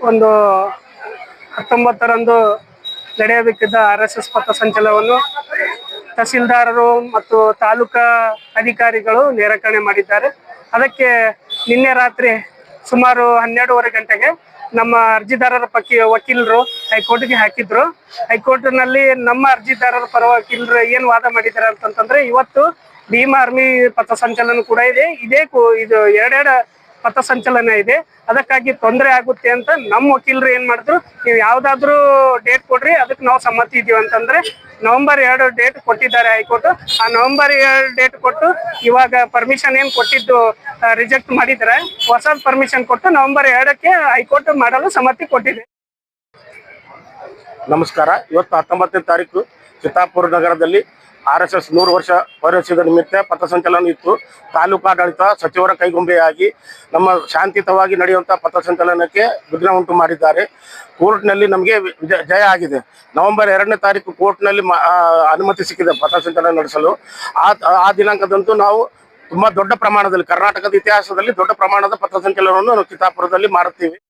ಒಂದು 19ರಂದು ನಡೆಯಬೇಕಿದ್ದ RSS ಪಥಸಂಚಲನವನ್ನು ತಹಸೀಲ್ದಾರರು ಮತ್ತು ತಾಲೂಕಾ ಅಧಿಕಾರಿಗಳು ನಿರಾಕರಣೆ ಮಾಡಿದ್ದಾರೆ. ಅದಕ್ಕೆ ನಿನ್ನೆ ರಾತ್ರಿ ಸುಮಾರು 12:30 ಗಂಟೆಗೆ ನಮ್ಮ ಅರ್ಜಿದಾರರ ವಕೀಲರು ಹೈಕೋರ್ಟ್ಗೆ ಹಾಕಿದ್ರು. ಹೈಕೋರ್ಟ್ನಲ್ಲಿ ನಮ್ಮ ಅರ್ಜಿದಾರರ ಪರ ವಕೀಲರು ಏನು ವಾದ ಮಾಡಿದ್ದಾರೆ ಅಂತಂದ್ರೆ, ಇವತ್ತು ಭೀಮ್ ಆರ್ಮಿ ಪಥಸಂಚಲನ ಕೂಡ ಇದೆ, ಇದು ಎರಡೆರಡು ಪಥಸಂಚಲನ ಇದೆ, ಅದಕ್ಕಾಗಿ ತೊಂದರೆ ಆಗುತ್ತೆ ಅಂತ ನಮ್ಮ ವಕೀಲರು ಏನ್ ಮಾಡಿದ್ರು, ನೀವು ಯಾವ್ದಾದ್ರು ಡೇಟ್ ಕೊಡ್ರಿ, ಅದಕ್ಕೆ ನಾವು ಸಮ್ಮತಿ ಇದೀವಿ ಅಂತಂದ್ರೆ ನವೆಂಬರ್ 2 ಡೇಟ್ ಕೊಟ್ಟಿದ್ದಾರೆ ಹೈಕೋರ್ಟ್. ಆ ನವೆಂಬರ್ 2 ಡೇಟ್ ಕೊಟ್ಟು ಇವಾಗ ಪರ್ಮಿಷನ್ ಏನ್ ಕೊಟ್ಟಿದ್ದು ರಿಜೆಕ್ಟ್ ಮಾಡಿದ್ರೆ, ಹೊಸ ಪರ್ಮಿಷನ್ ಕೊಟ್ಟು ನವೆಂಬರ್ 2ಕ್ಕೆ ಹೈಕೋರ್ಟ್ ಮಾಡಲು ಸಮ್ಮತಿ ಕೊಟ್ಟಿದೆ. ನಮಸ್ಕಾರ. ಇವತ್ತು 19ನೇ ತಾರೀಕು ಚಿತ್ತಾಪುರ ನಗರದಲ್ಲಿ RSS 100 ವರ್ಷ ಪೌರಸ್ಯದ ನಿಮಿತ್ತ ಪಥಸಂಚಲನ ಇತ್ತು. ತಾಲೂಕಾಡಳಿತ ಸಚಿವರ ಕೈಗೊಂಬೆಯಾಗಿ ನಮ್ಮ ಶಾಂತಿಯುತವಾಗಿ ನಡೆಯುವಂಥ ಪಥಸಂಚಲನಕ್ಕೆ ವಿಘ್ನ ಉಂಟು ಮಾಡಿದ್ದಾರೆ. ಕೋರ್ಟ್ನಲ್ಲಿ ನಮಗೆ ಜಯ ಆಗಿದೆ. ನವೆಂಬರ್ 2ನೇ ತಾರೀಕು ಕೋರ್ಟ್ನಲ್ಲಿ ಅನುಮತಿ ಸಿಕ್ಕಿದೆ ಪಥಸಂಚಲನ ನಡೆಸಲು. ಆ ದಿನಾಂಕದಂತೂ ನಾವು ತುಂಬ ದೊಡ್ಡ ಪ್ರಮಾಣದಲ್ಲಿ, ಕರ್ನಾಟಕದ ಇತಿಹಾಸದಲ್ಲಿ ದೊಡ್ಡ ಪ್ರಮಾಣದ ಪಥಸಂಚಲನವನ್ನು ನಾವು ಚಿತ್ತಾಪುರದಲ್ಲಿ ಮಾಡುತ್ತೀವಿ.